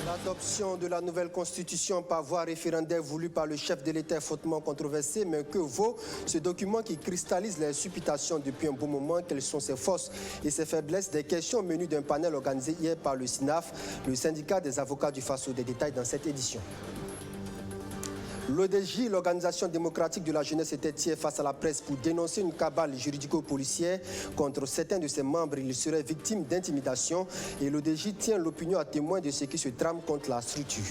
L'adoption de la nouvelle constitution par voie référendaire voulue par le chef de l'État est fortement controversée, mais que vaut ce document qui cristallise les supputations depuis un bon moment? Quelles sont ses forces et ses faiblesses? Des questions au menu d'un panel organisé hier par le SINAF, le syndicat des avocats du Faso. Des détails dans cette édition. L'ODJ, l'Organisation démocratique de la jeunesse, était hier face à la presse pour dénoncer une cabale juridico-policière contre certains de ses membres. Ils seraient victimes d'intimidation et l'ODJ tient l'opinion à témoin de ce qui se trame contre la structure.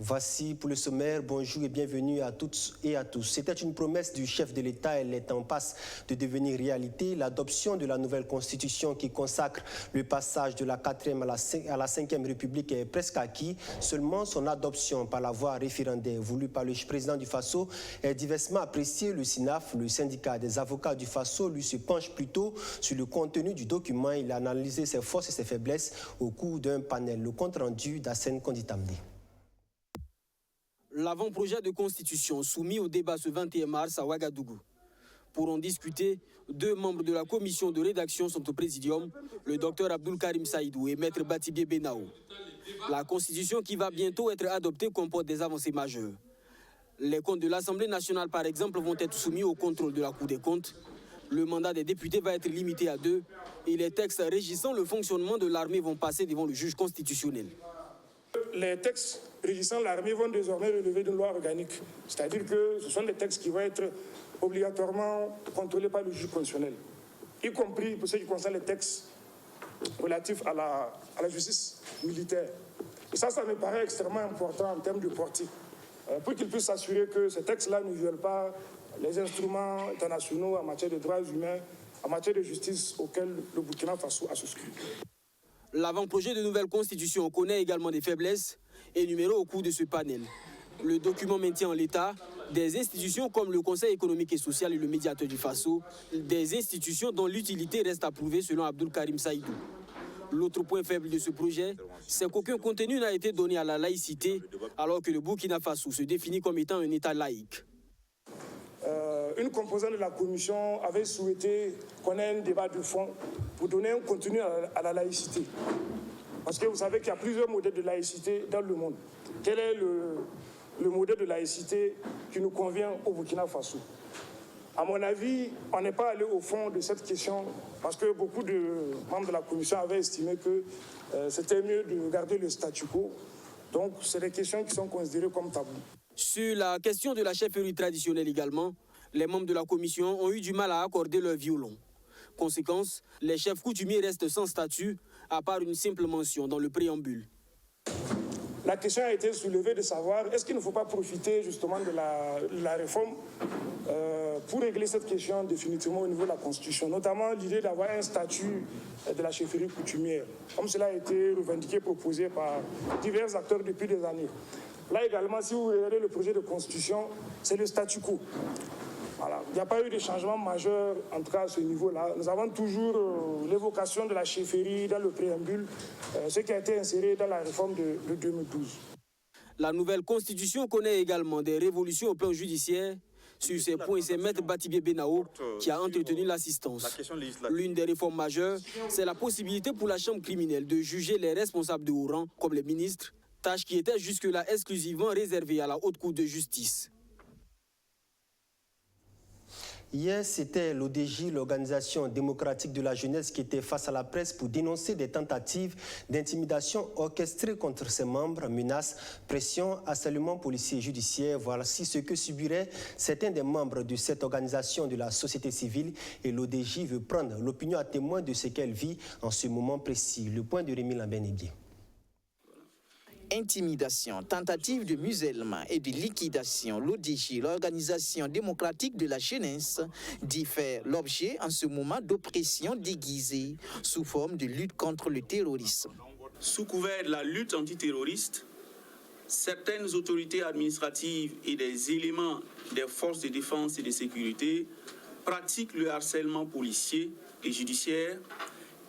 Voici pour le sommaire. Bonjour et bienvenue à toutes et à tous. C'était une promesse du chef de l'État. Elle est en passe de devenir réalité. L'adoption de la nouvelle constitution qui consacre le passage de la 4e à la 5e République est presque acquis. Seulement son adoption par la voie référendaire voulue par le président du Faso est diversement appréciée. Le SINAF, le syndicat des avocats du Faso, lui se penche plutôt sur le contenu du document. Il a analysé ses forces et ses faiblesses au cours d'un panel. Le compte rendu d'Hassène Konditamdi. L'avant-projet de constitution soumis au débat ce 21 mars à Ouagadougou. Pour en discuter, deux membres de la commission de rédaction sont au présidium, le docteur Abdoul Karim Saïdou et maître Batibé Benao. La constitution qui va bientôt être adoptée comporte des avancées majeures. Les comptes de l'Assemblée nationale, par exemple, vont être soumis au contrôle de la Cour des comptes. Le mandat des députés va être limité à 2 et les textes régissant le fonctionnement de l'armée vont passer devant le juge constitutionnel. Les textes régissant l'armée vont désormais relever d'une loi organique. C'est-à-dire que ce sont des textes qui vont être obligatoirement contrôlés par le juge constitutionnel, y compris pour ce qui concerne les textes relatifs à la justice militaire. Et ça me paraît extrêmement important en termes de portée, pour qu'ils puissent s'assurer que ces textes-là ne violent pas les instruments internationaux en matière de droits humains, en matière de justice auxquels le Burkina Faso a souscrit. L'avant-projet de nouvelle constitution connaît également des faiblesses énumérées au cours de ce panel. Le document maintient en l'état des institutions comme le Conseil économique et social et le médiateur du Faso, des institutions dont l'utilité reste à prouver selon Abdoul Karim Saïdou. L'autre point faible de ce projet, c'est qu'aucun contenu n'a été donné à la laïcité, alors que le Burkina Faso se définit comme étant un État laïque. Une composante de la commission avait souhaité qu'on ait un débat de fond pour donner un contenu à la laïcité. Parce que vous savez qu'il y a plusieurs modèles de laïcité dans le monde. Quel est le modèle de laïcité qui nous convient au Burkina Faso? À mon avis, on n'est pas allé au fond de cette question parce que beaucoup de membres de la commission avaient estimé que c'était mieux de garder le statu quo. Donc, c'est des questions qui sont considérées comme tabous. Sur la question de la chefferie traditionnelle également, les membres de la commission ont eu du mal à accorder leur violon. Conséquence, les chefs coutumiers restent sans statut, à part une simple mention dans le préambule. La question a été soulevée de savoir est-ce qu'il ne faut pas profiter justement de la réforme pour régler cette question définitivement au niveau de la Constitution, notamment l'idée d'avoir un statut de la chefferie coutumière, comme cela a été revendiqué, proposé par divers acteurs depuis des années. Là également, si vous regardez le projet de Constitution, c'est le statu quo. Voilà. Il n'y a pas eu de changement majeur, en tout cas à ce niveau-là. Nous avons toujours l'évocation de la chefferie dans le préambule, ce qui a été inséré dans la réforme de 2012. La nouvelle constitution connaît également des révolutions au plan judiciaire. Sur ces points, c'est maître Batibé Benao qui a entretenu l'assistance. L'une des réformes majeures, c'est la possibilité pour la chambre criminelle de juger les responsables de haut rang, comme les ministres, tâche qui était jusque-là exclusivement réservée à la Haute Cour de justice. Hier, c'était l'ODJ, l'Organisation démocratique de la jeunesse, qui était face à la presse pour dénoncer des tentatives d'intimidation orchestrées contre ses membres, menaces, pressions, harcèlement policier et judiciaire. Voici ce que subiraient certains des membres de cette organisation de la société civile. Et l'ODJ veut prendre l'opinion à témoin de ce qu'elle vit en ce moment précis. Le point de Rémi Lambert-Nébier. Intimidation, tentative de musellement et de liquidation, l'ODJ, l'Organisation démocratique de la jeunesse, dit faire l'objet en ce moment d'oppression déguisée sous forme de lutte contre le terrorisme. Sous couvert de la lutte antiterroriste, certaines autorités administratives et des éléments des forces de défense et de sécurité pratiquent le harcèlement policier et judiciaire,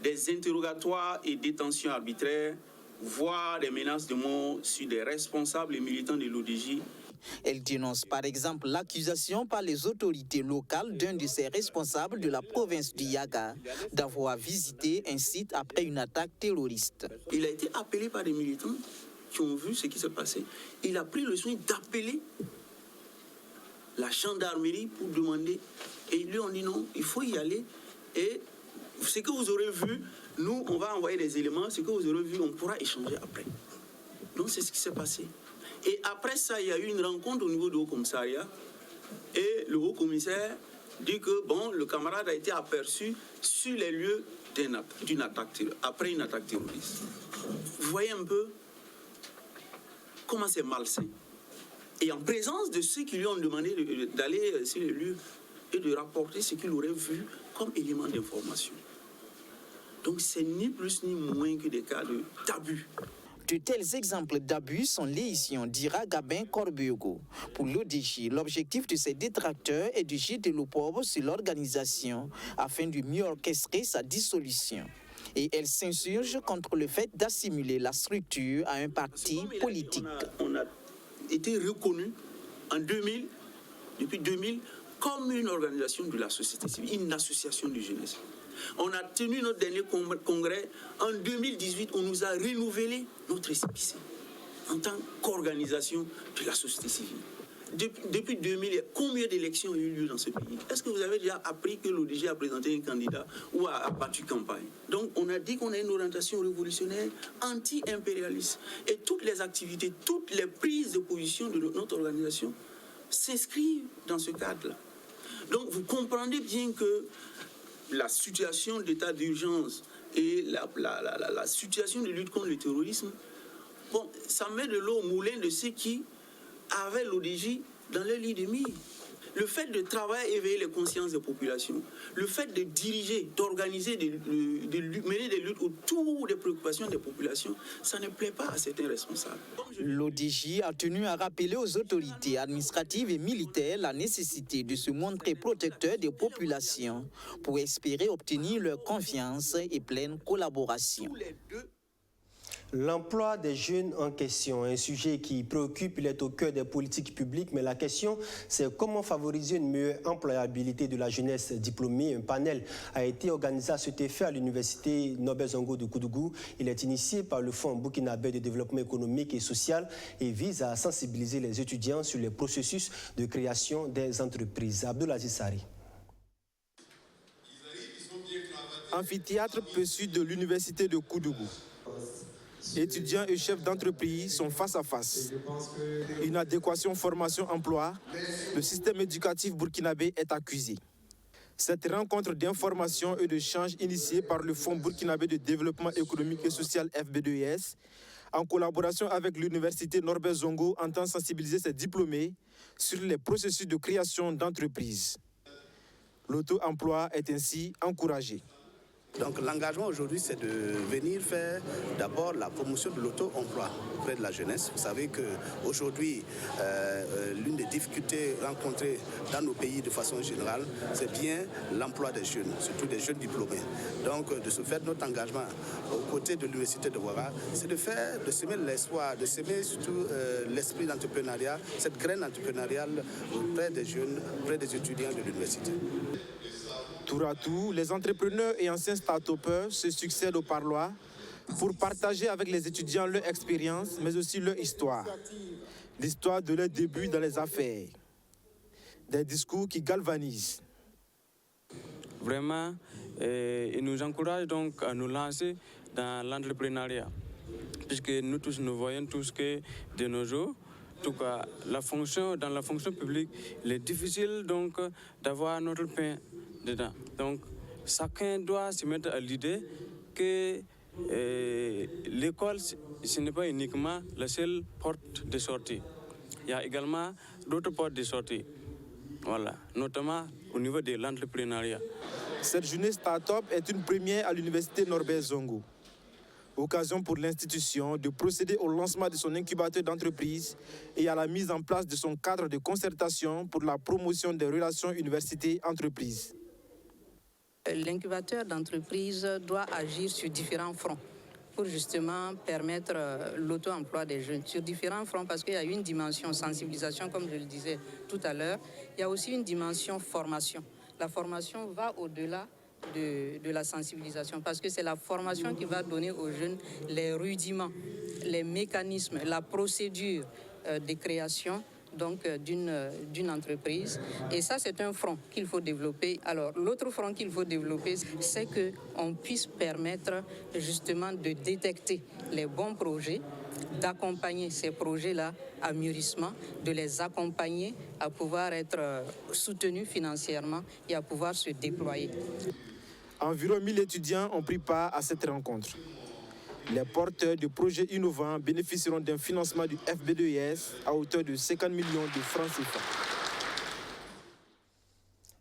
des interrogatoires et détentions arbitraires, voire des menaces de mort sur des responsables et militants de l'ODJ. Elle dénonce par exemple l'accusation par les autorités locales d'un de ses responsables de la province du Yaga d'avoir visité un site après une attaque terroriste. Il a été appelé par des militants qui ont vu ce qui s'est passé. Il a pris le soin d'appeler la gendarmerie pour demander. Et ils lui ont dit non, il faut y aller. Et ce que vous aurez vu, nous, on va envoyer des éléments. Ce que vous aurez vu, on pourra échanger après. Donc c'est ce qui s'est passé. Et après ça, il y a eu une rencontre au niveau du Haut-Commissariat. Et le Haut-Commissaire dit que bon, le camarade a été aperçu sur les lieux d'une attaque, après une attaque terroriste. Vous voyez un peu comment c'est malsain. Et en présence de ceux qui lui ont demandé d'aller sur les lieux et de rapporter ce qu'il aurait vu comme élément d'information. Donc c'est ni plus ni moins que des cas d'abus. De tels exemples d'abus sont l'édition d'Ira Gabin Corbeaugo. Pour l'ODJ, l'objectif de ses détracteurs est de jeter l'opprobre sur l'organisation afin de mieux orchestrer sa dissolution. Et elle s'insurge contre le fait d'assimiler la structure à un parti politique. On a été reconnu en 2000, depuis 2000, comme une organisation de la société civile, une association de jeunesse. On a tenu notre dernier congrès en 2018, on nous a renouvelé notre récépissé en tant qu'organisation de la société civile. Depuis 2000, combien d'élections ont eu lieu dans ce pays? Est-ce que vous avez déjà appris que l'ODG a présenté un candidat ou a battu campagne? Donc on a dit qu'on a une orientation révolutionnaire anti-impérialiste. Et toutes les activités, toutes les prises de position de notre organisation s'inscrivent dans ce cadre-là. Donc vous comprenez bien que la situation d'état d'urgence et la situation de lutte contre le terrorisme, bon, ça met de l'eau au moulin de ceux qui avaient l'ODJ dans leur lit de mire. Le fait de travailler et éveiller les consciences des populations, le fait de diriger, d'organiser, de mener des luttes autour des préoccupations des populations, ça ne plaît pas à certains responsables. L'ODJ a tenu à rappeler aux autorités administratives et militaires la nécessité de se montrer protecteur des populations pour espérer obtenir leur confiance et pleine collaboration. L'emploi des jeunes en question, un sujet qui préoccupe, il est au cœur des politiques publiques, mais la question, c'est comment favoriser une meilleure employabilité de la jeunesse diplômée. Un panel a été organisé à cet effet à l'université Norbert Zongo de Koudougou. Il est initié par le Fonds burkinabé de développement économique et social et vise à sensibiliser les étudiants sur les processus de création des entreprises. Abdoulaziz Sari. Amphithéâtre Pessu de l'université de Koudougou. Étudiants et chefs d'entreprise sont face à face. Inadéquation formation-emploi, le système éducatif burkinabé est accusé. Cette rencontre d'information et d'échange initiée par le Fonds burkinabé de développement économique et social FBDES, en collaboration avec l'université Norbert Zongo, entend sensibiliser ses diplômés sur les processus de création d'entreprises. L'auto-emploi est ainsi encouragé. Donc l'engagement aujourd'hui, c'est de venir faire d'abord la promotion de l'auto-emploi auprès de la jeunesse. Vous savez qu'aujourd'hui, l'une des difficultés rencontrées dans nos pays de façon générale, c'est bien l'emploi des jeunes, surtout des jeunes diplômés. Donc de ce fait, notre engagement aux côtés de l'université de Ouaga, c'est de semer l'espoir, de semer surtout l'esprit d'entrepreneuriat, cette graine entrepreneuriale auprès des jeunes, auprès des étudiants de l'université. Tour à tour, les entrepreneurs et anciens start-upers se succèdent au parloir pour partager avec les étudiants leur expérience, mais aussi leur histoire. L'histoire de leur début dans les affaires. Des discours qui galvanisent. Vraiment, ils nous encouragent donc à nous lancer dans l'entrepreneuriat. Puisque nous tous, nous voyons tous que de nos jours, en tout cas, dans la fonction publique, il est difficile donc d'avoir notre pain dedans. Donc, chacun doit se mettre à l'idée que l'école, ce n'est pas uniquement la seule porte de sortie. Il y a également d'autres portes de sortie, voilà, notamment au niveau de l'entrepreneuriat. Cette journée start-up est une première à l'université Norbert Zongo. Occasion pour l'institution de procéder au lancement de son incubateur d'entreprise et à la mise en place de son cadre de concertation pour la promotion des relations université-entreprise. L'incubateur d'entreprise doit agir sur différents fronts. pour justement permettre l'auto-emploi des jeunes sur différents fronts, parce qu'il y a une dimension sensibilisation, comme je le disais tout à l'heure. Il y a aussi une dimension formation. La formation va au-delà de la sensibilisation, parce que c'est la formation qui va donner aux jeunes les rudiments, les mécanismes, la procédure de création donc d'une entreprise. Et ça, c'est un front qu'il faut développer. Alors, l'autre front qu'il faut développer, c'est qu'on puisse permettre justement de détecter les bons projets, d'accompagner ces projets-là à mûrissement, de les accompagner à pouvoir être soutenus financièrement et à pouvoir se déployer. Environ 1000 étudiants ont pris part à cette rencontre. Les porteurs de projets innovants bénéficieront d'un financement du FB2IS à hauteur de 50 millions de francs CFA.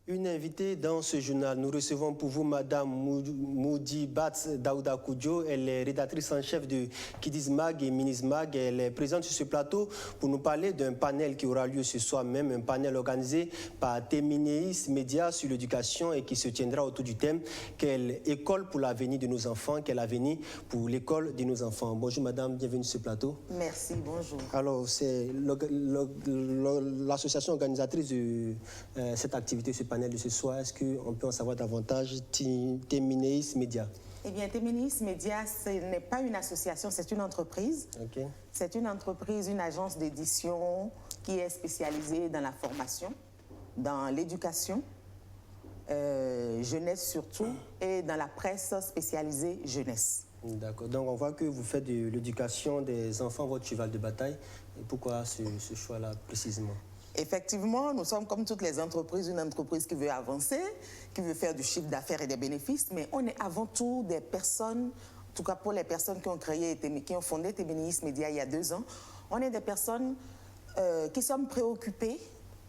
Une invitée dans ce journal. Nous recevons pour vous Madame Moudibat Daouda Koudjo. Elle est rédactrice en chef de Kidizmag et Minizmag. Elle est présente sur ce plateau pour nous parler d'un panel qui aura lieu ce soir même, un panel organisé par Téminéis Média sur l'éducation et qui se tiendra autour du thème « Quelle école pour l'avenir de nos enfants ?» Quel avenir pour l'école de nos enfants. Bonjour Madame, bienvenue sur ce plateau. Merci, bonjour. Alors, c'est l'association organisatrice de cette activité, ce panel de ce soir. Est-ce qu'on peut en savoir davantage? Téminéis Média. Eh bien, Téminéis Média, ce n'est pas une association, c'est une entreprise. Okay. C'est une entreprise, une agence d'édition qui est spécialisée dans la formation, dans l'éducation, jeunesse surtout, et dans la presse spécialisée jeunesse. D'accord. Donc, on voit que vous faites de l'éducation des enfants votre cheval de bataille. Et pourquoi ce choix-là précisément? Effectivement, nous sommes comme toutes les entreprises, une entreprise qui veut avancer, qui veut faire du chiffre d'affaires et des bénéfices, mais on est avant tout des personnes, en tout cas pour les personnes qui ont créé, qui ont fondé Téminéis Média il y a 2 ans, on est des personnes qui sommes préoccupées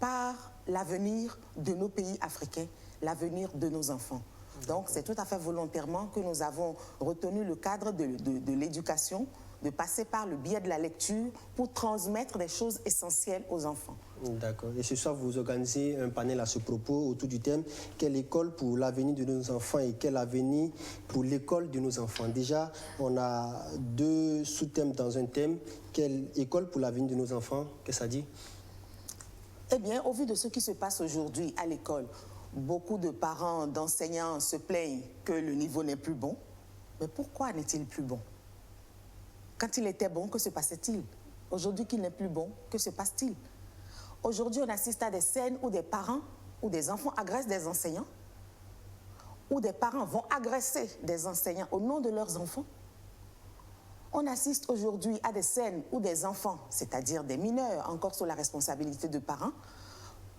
par l'avenir de nos pays africains, l'avenir de nos enfants. Donc c'est tout à fait volontairement que nous avons retenu le cadre de l'éducation, de passer par le biais de la lecture pour transmettre des choses essentielles aux enfants. D'accord. Et ce soir, vous organisez un panel à ce propos autour du thème « Quelle école pour l'avenir de nos enfants et quel avenir pour l'école de nos enfants ?» Déjà, on a 2 sous-thèmes dans un thème. Quelle école pour l'avenir de nos enfants? Qu'est-ce que ça dit? Eh bien, au vu de ce qui se passe aujourd'hui à l'école, beaucoup de parents, d'enseignants se plaignent que le niveau n'est plus bon. Mais pourquoi n'est-il plus bon? Quand il était bon, que se passait-il? Aujourd'hui qu'il n'est plus bon, que se passe-t-il? Aujourd'hui, on assiste à des scènes où des parents ou des enfants agressent des enseignants, où des parents vont agresser des enseignants au nom de leurs enfants. On assiste aujourd'hui à des scènes où des enfants, c'est-à-dire des mineurs, encore sous la responsabilité de parents,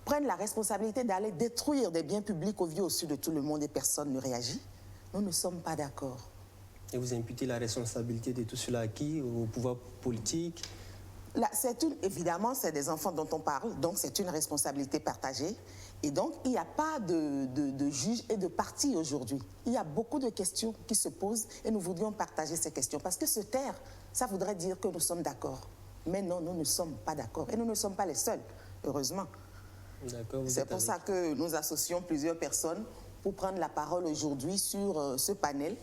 prennent la responsabilité d'aller détruire des biens publics au vu au su de tout le monde et personne ne réagit. Nous ne sommes pas d'accord. Et vous imputez la responsabilité de tout cela à qui? Au pouvoir politique? Là, évidemment, c'est des enfants dont on parle, donc c'est une responsabilité partagée. Et donc, il n'y a pas de juge et de parti aujourd'hui. Il y a beaucoup de questions qui se posent et nous voudrions partager ces questions. Parce que se taire, ça voudrait dire que nous sommes d'accord. Mais non, nous ne sommes pas d'accord. Et nous ne sommes pas les seuls, heureusement. C'est pour ça que nous associons plusieurs personnes pour prendre la parole aujourd'hui sur ce panel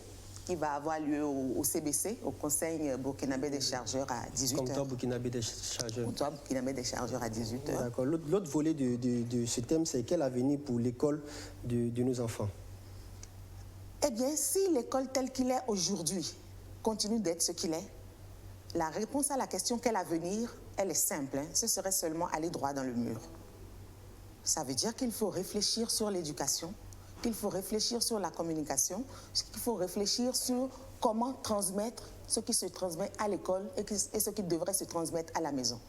qui va avoir lieu au CBC, au Conseil burkinabé des chargeurs à 18h. Comptoir burkinabé des chargeurs. Comptoir burkinabé des chargeurs à 18h. D'accord. L'autre volet de ce thème, c'est quel avenir pour l'école de nos enfants? Eh bien, si l'école telle qu'il est aujourd'hui continue d'être ce qu'il est, la réponse à la question quel avenir, elle est simple. Ce serait seulement aller droit dans le mur. Ça veut dire qu'il faut réfléchir sur l'éducation, qu'il faut réfléchir sur la communication, qu'il faut réfléchir sur comment transmettre ce qui se transmet à l'école et ce qui devrait se transmettre à la maison.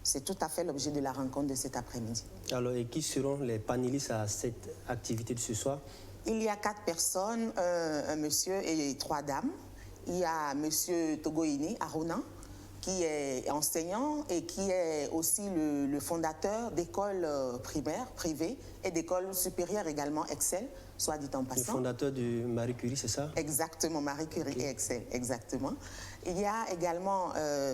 C'est tout à fait l'objet de la rencontre de cet après-midi. Alors, et qui seront les panélistes à cette activité de ce soir? Il y a 4 personnes, un monsieur et 3 dames. Il y a monsieur Togoini Aruna, qui est enseignant et qui est aussi le fondateur d'écoles primaires, privées et d'écoles supérieures également, Excel, soit dit en passant. Le fondateur de Marie Curie, c'est ça? Exactement, Marie Curie et Excel, exactement. Il y a également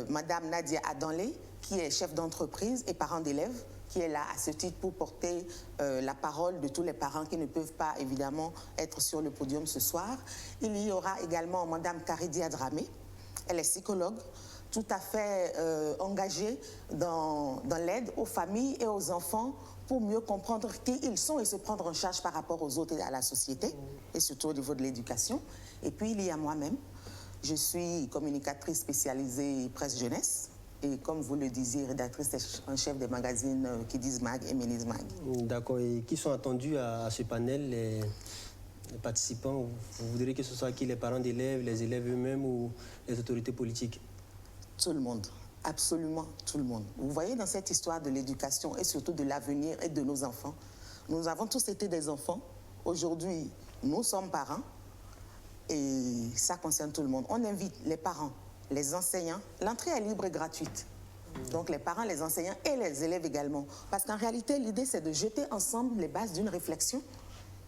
madame Nadia Adanlé, qui est chef d'entreprise et parent d'élèves, qui est là à ce titre pour porter la parole de tous les parents qui ne peuvent pas évidemment être sur le podium ce soir. Il y aura également Mme Karidi Adramé, elle est psychologue, tout à fait engagée dans l'aide aux familles et aux enfants pour mieux comprendre qui ils sont et se prendre en charge par rapport aux autres et à la société, et surtout au niveau de l'éducation. Et puis il y a moi-même, je suis communicatrice spécialisée presse jeunesse, et comme vous le disiez, rédactrice en chef des magazines Kiddies Mag et Minis Mag. D'accord. Et qui sont attendus à ce panel, les participants? Vous voudriez que ce soit qui, les parents d'élèves, les élèves eux-mêmes ou les autorités politiques? Tout le monde, absolument tout le monde. Vous voyez, dans cette histoire de l'éducation et surtout de l'avenir et de nos enfants, nous avons tous été des enfants. Aujourd'hui, nous sommes parents et ça concerne tout le monde. On invite les parents, les enseignants. L'entrée est libre et gratuite. Donc les parents, les enseignants et les élèves également. Parce qu'en réalité, l'idée, c'est de jeter ensemble les bases d'une réflexion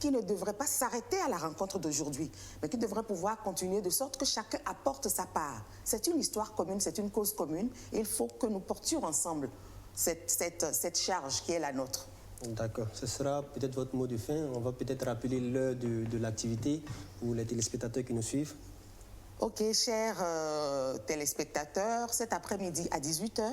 qui ne devrait pas s'arrêter à la rencontre d'aujourd'hui, mais qui devrait pouvoir continuer de sorte que chacun apporte sa part. C'est une histoire commune, c'est une cause commune, et il faut que nous portions ensemble cette charge qui est la nôtre. D'accord. Ce sera peut-être votre mot de fin. On va peut-être rappeler l'heure de l'activité pour les téléspectateurs qui nous suivent. Ok, chers téléspectateurs, cet après-midi à 18h,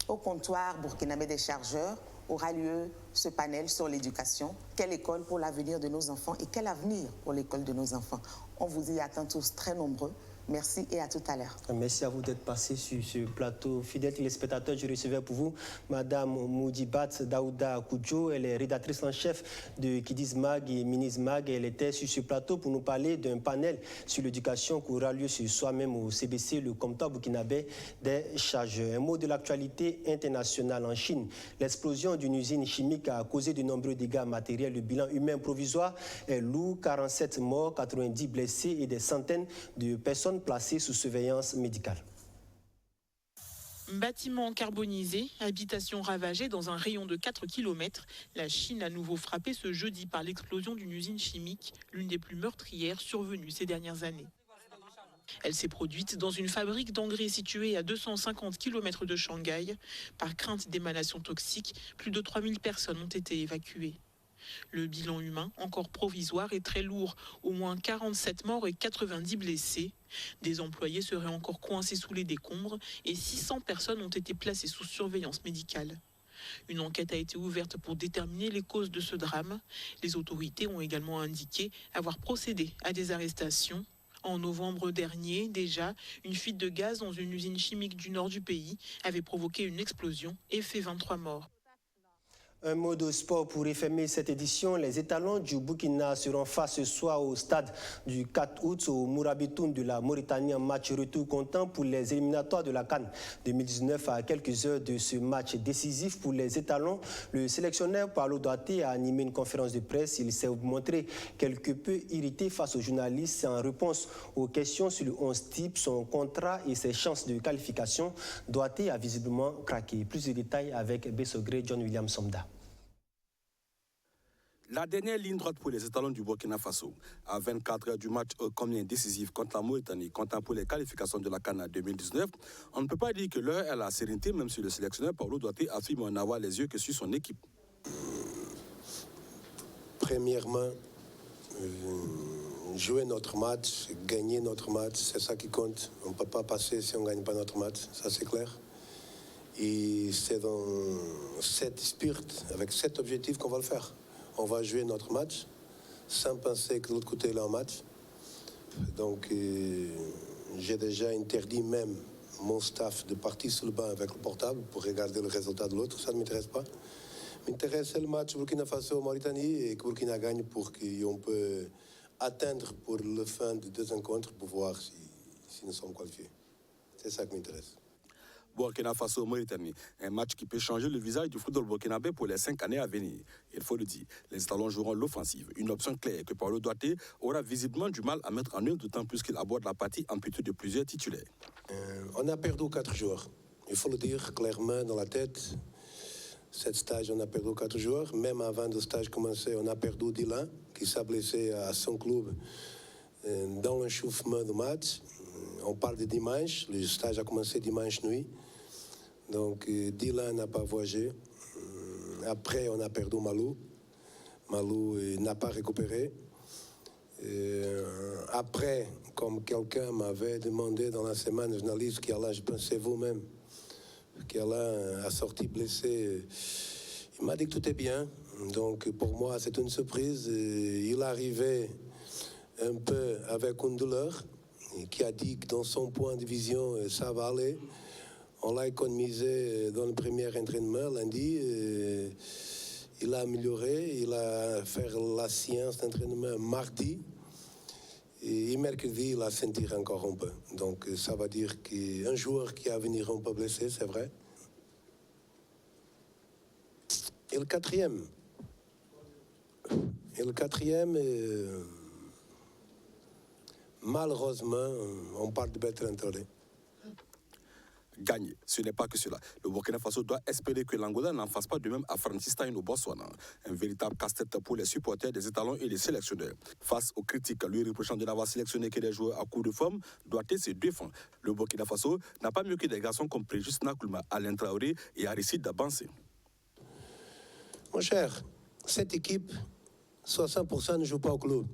au comptoir burkinabé des chargeurs, aura lieu ce panel sur l'éducation. Quelle école pour l'avenir de nos enfants et quel avenir pour l'école de nos enfants? On vous y attend tous très nombreux. Merci et à tout à l'heure. Merci à vous d'être passé sur ce plateau. Fidèles téléspectateurs, je recevais pour vous Madame Moudibat Daouda Koudjo. Elle est rédactrice en chef de Kiddies Mag et Minis Mag. Elle était sur ce plateau pour nous parler d'un panel sur l'éducation qui aura lieu ce soir même au CBC, le comptoir burkinabé des chargeurs. Un mot de l'actualité internationale en Chine. L'explosion d'une usine chimique a causé de nombreux dégâts matériels. Le bilan humain provisoire est lourd, 47 morts, 90 blessés et des centaines de personnes placées sous surveillance médicale. Bâtiments carbonisés, habitations ravagées dans un rayon de 4 km, la Chine a à nouveau frappé ce jeudi par l'explosion d'une usine chimique, l'une des plus meurtrières survenues ces dernières années. Elle s'est produite dans une fabrique d'engrais située à 250 km de Shanghai. Par crainte d'émanations toxiques, plus de 3000 personnes ont été évacuées. Le bilan humain, encore provisoire, est très lourd. Au moins 47 morts et 90 blessés. Des employés seraient encore coincés sous les décombres et 600 personnes ont été placées sous surveillance médicale. Une enquête a été ouverte pour déterminer les causes de ce drame. Les autorités ont également indiqué avoir procédé à des arrestations. En novembre dernier, déjà, une fuite de gaz dans une usine chimique du nord du pays avait provoqué une explosion et fait 23 morts. Un mot de sport pour refermer cette édition. Les étalons du Burkina seront face ce soir au stade du 4 août au Mourabitoun de la Mauritanie, en match retour comptant pour les éliminatoires de la CAN 2019. À quelques heures de ce match décisif pour les étalons, le sélectionneur Paolo Duarte a animé une conférence de presse. Il s'est montré quelque peu irrité face aux journalistes en réponse aux questions sur le 11 type, son contrat et ses chances de qualification. Duarte a visiblement craqué. Plus de détails avec Bessogré, John William Somda. La dernière ligne droite pour les étalons du Burkina Faso. À 24 heures du match combien décisif contre la Mauritanie, comptant pour les qualifications de la CAN 2019, on ne peut pas dire que l'heure est la sérénité, même si le sélectionneur Paolo Duarte affirme en avoir les yeux que sur son équipe. Premièrement, jouer notre match, gagner notre match, c'est ça qui compte. On ne peut pas passer si on ne gagne pas notre match, ça c'est clair. Et c'est dans cet spirit, avec cet objectif qu'on va le faire. On va jouer notre match sans penser que de l'autre côté il y a un match. Donc j'ai déjà interdit même mon staff de partir sur le banc avec le portable pour regarder le résultat de l'autre. Ça ne m'intéresse pas. M'intéresse le match Burkina Faso-Mauritanie et que Burkina gagne pour qu'on peut atteindre pour la fin de deux rencontres pour voir si nous sommes qualifiés. C'est ça qui m'intéresse. Burkina Faso-Mauritanie, un match qui peut changer le visage du football burkinabé pour les 5 années à venir. Il faut le dire, les étalons joueront l'offensive, une option claire que Paolo Duarte aura visiblement du mal à mettre en œuvre, d'autant plus qu'il aborde la partie amputée de plusieurs titulaires. On a perdu 4 joueurs, il faut le dire clairement dans la tête. Cette stage, on a perdu 4 joueurs. Même avant le stage commencer, on a perdu Dylan, qui s'est blessé à son club dans l'échauffement du match. On parle de dimanche, le stage a commencé dimanche nuit. Donc Dylan n'a pas voyagé. Après, on a perdu Malou. Malou n'a pas récupéré. Après, comme quelqu'un m'avait demandé dans la semaine, journaliste, qui Alain, je pensais vous-même, qu'Alain a sorti blessé, il m'a dit que tout est bien. Donc pour moi, c'est une surprise. Il arrivait un peu avec une douleur, qui a dit que dans son point de vision, ça va aller. On l'a économisé dans le premier entraînement lundi. Il a amélioré, il a fait la séance d'entraînement mardi. Et mercredi, il a senti encore un peu. Donc ça veut dire qu'un joueur qui a venir un peu blessé, c'est vrai. Et le quatrième. Malheureusement, on parle de Bertrand Traoré. Gagner, ce n'est pas que cela. Le Burkina Faso doit espérer que l'Angola n'en fasse pas de même à Francistein au Botswana. Un véritable casse-tête pour les supporters des étalons et les sélectionneurs. Face aux critiques lui reprochant de n'avoir sélectionné que des joueurs à court de forme, Douarté se défend. Le Burkina Faso n'a pas mieux que des garçons comme Préjus Nakoulma, Alain Traoré et Aristide Dabansé. Mon cher, cette équipe, 60% ne joue pas au club.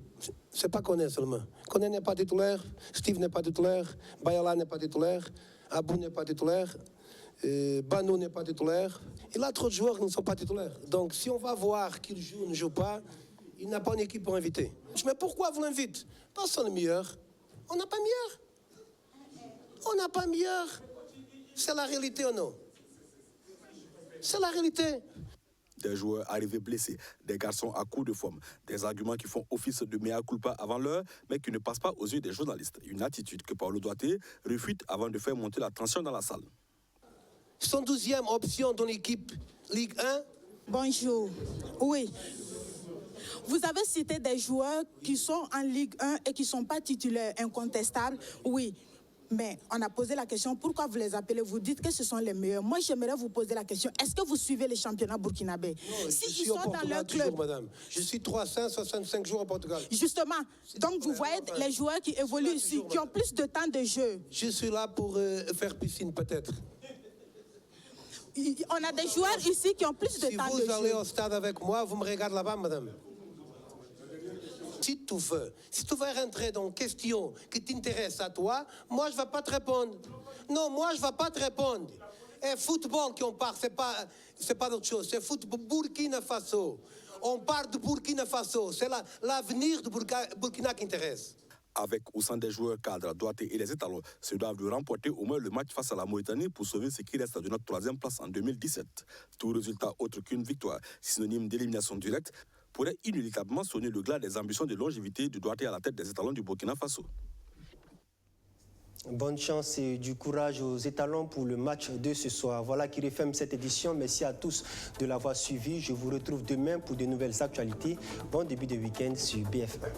C'est pas Koné seulement. Koné n'est pas titulaire, Steve n'est pas titulaire, Bayala n'est pas titulaire, Abou n'est pas titulaire, Bano n'est pas titulaire. Il a trop de joueurs qui ne sont pas titulaires. Donc si on va voir qu'il joue ou ne joue pas, il n'a pas une équipe pour inviter. Mais pourquoi vous l'invitez? Parce qu'on est meilleur. On n'a pas meilleur. On n'a pas meilleur. C'est la réalité ou non? C'est la réalité. Des joueurs arrivés blessés, des garçons à court de forme, des arguments qui font office de mea culpa avant l'heure, mais qui ne passent pas aux yeux des journalistes. Une attitude que Paulo Douarté refute avant de faire monter la tension dans la salle. Son 12e option dans l'équipe Ligue 1. Bonjour. Oui. Vous avez cité des joueurs qui sont en Ligue 1 et qui ne sont pas titulaires incontestables. Oui. Mais on a posé la question, pourquoi vous les appelez? Vous dites que ce sont les meilleurs. Moi, j'aimerais vous poser la question, est-ce que vous suivez les championnats burkinabés? Si ils sont dans leur club... Toujours, madame. Je suis 365 jours au Portugal. Justement. Donc, vous voyez les joueurs qui évoluent ici, qui ont plus de temps de jeu. Je suis là pour faire piscine, peut-être. On a des joueurs ici qui ont plus de temps de jeu. Si vous allez au stade avec moi, vous me regardez là-bas, madame. Si tu veux rentrer dans une question qui t'intéresse à toi, moi je ne vais pas te répondre. Non, moi je ne vais pas te répondre. Et football qu'on parle, c'est pas d'autre chose. C'est football Burkina Faso. On parle de Burkina Faso. C'est l'avenir du Burkina qui intéresse. Avec ou sans des joueurs cadres, Douarté et les étalons se doivent de remporter au moins le match face à la Mauritanie pour sauver ce qui reste de notre 3e place en 2017. Tout résultat autre qu'une victoire, synonyme d'élimination directe, pourrait inéluctablement sonner le glas des ambitions de longévité de Douarté à la tête des étalons du Burkina Faso. Bonne chance et du courage aux étalons pour le match de ce soir. Voilà qui referme cette édition. Merci à tous de l'avoir suivi. Je vous retrouve demain pour de nouvelles actualités. Bon début de week-end sur BF1.